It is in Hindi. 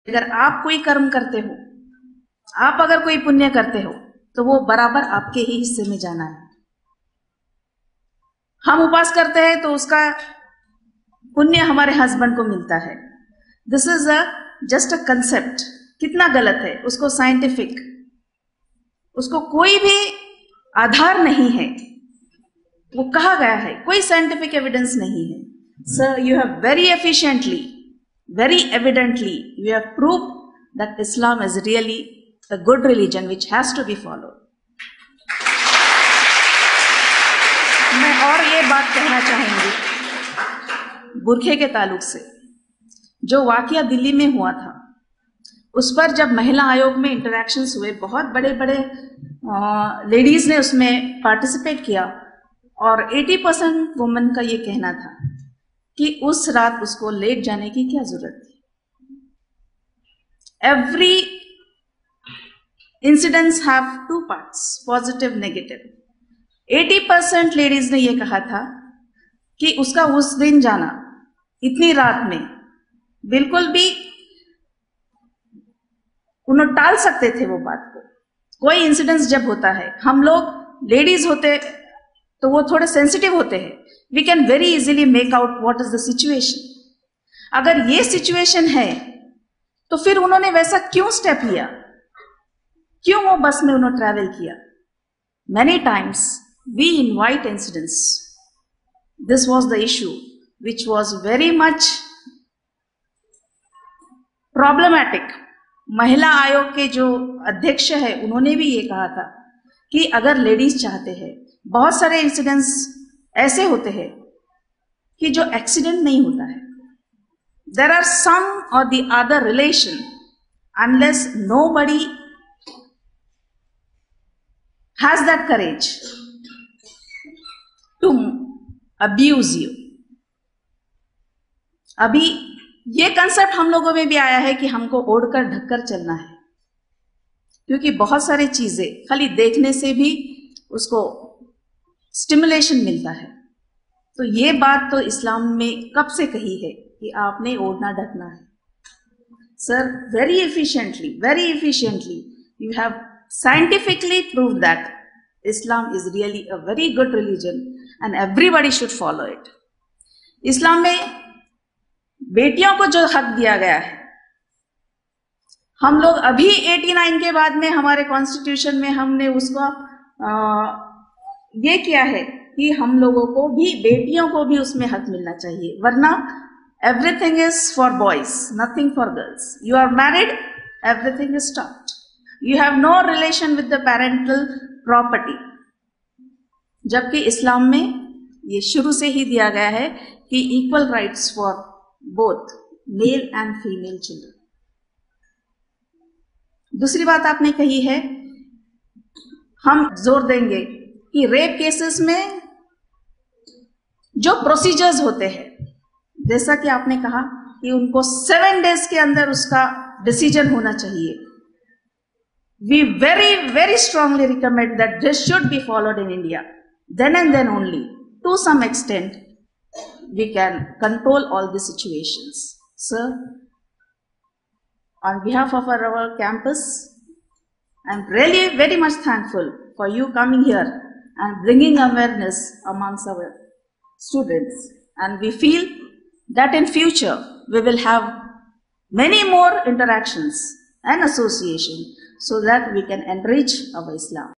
अगर आप कोई कर्म करते हो, आप अगर कोई पुण्य करते हो, तो वो बराबर आपके ही हिस्से में जाना है। हम उपवास करते हैं तो उसका पुण्य हमारे हस्बैंड को मिलता है। This is just a concept. कितना गलत है, उसको साइंटिफिक, उसको कोई भी आधार नहीं है, वो कहा गया है, कोई साइंटिफिक एविडेंस नहीं है। Sir, you have very efficiently, very evidently, you have proved that Islam is really a good religion which has to be followed. मैं और ये बात कहना चाहूंगी बुरखे के ताल्लुक से। जो वाकया दिल्ली में हुआ था, उस पर जब महिला आयोग में इंटरैक्शंस हुए, बहुत बड़े बड़े लेडीज ने उसमें पार्टिसिपेट किया, और 80% वुमेन का ये कहना था कि उस रात उसको लेट जाने की क्या जरूरत थी। Every incidents have two parts, positive negative. 80% ladies ने यह कहा था कि उसका उस दिन जाना इतनी रात में बिल्कुल भी उन्होंने टाल सकते थे वो बात को। कोई इंसिडेंस जब होता है, हम लोग लेडीज होते तो वो थोड़े सेंसिटिव होते हैं, we can very easily make out what is the situation. अगर ये सिचुएशन है तो फिर उन्होंने वैसा क्यों स्टेप लिया, क्यों वो बस में उन्होंने ट्रैवल किया। Many times we invite incidents. This was the issue which was very much problematic. महिला आयोग के जो अध्यक्ष है, उन्होंने भी ये कहा था कि अगर लेडीज चाहते हैं, बहुत सारे इंसिडेंट्स ऐसे होते हैं कि जो एक्सीडेंट नहीं होता है। देर आर सम और the other relation, unless nobody has that courage to abuse you. अभी ये कंसेप्ट हम लोगों में भी आया है कि हमको ओढ़कर ढककर चलना है, क्योंकि बहुत सारी चीजें खाली देखने से भी उसको स्टिमुलेशन मिलता है। तो ये बात तो इस्लाम में कब से कही है कि आपने ओढ़ना ढकना है। Sir, very efficiently you have scientifically prove that Islam is really a very good religion and everybody should follow it. इस्लाम में बेटियों को जो हक दिया गया है, हम लोग अभी 89 के बाद में हमारे कॉन्स्टिट्यूशन में हमने उसको ये किया है कि हम लोगों को भी, बेटियों को भी उसमें हक मिलना चाहिए, वरना everything is for boys, nothing for girls. You are married, everything is stopped, you have no relation with the parental property. जबकि इस्लाम में ये शुरू से ही दिया गया है कि equal rights for both male and female children. दूसरी बात आपने कही है, हम जोर देंगे कि रेप केसेस में जो प्रोसीजर्स होते हैं, जैसा कि आपने कहा कि उनको 7 डेज के अंदर उसका डिसीजन होना चाहिए। We very strongly recommend that this should be followed in India. Then and then only, to some extent, we can control all the situations. Sir, on behalf of our campus, I'm really very much thankful for you coming here and bringing awareness amongst our students. And we feel that in future we will have many more interactions and association so that we can enrich our Islam.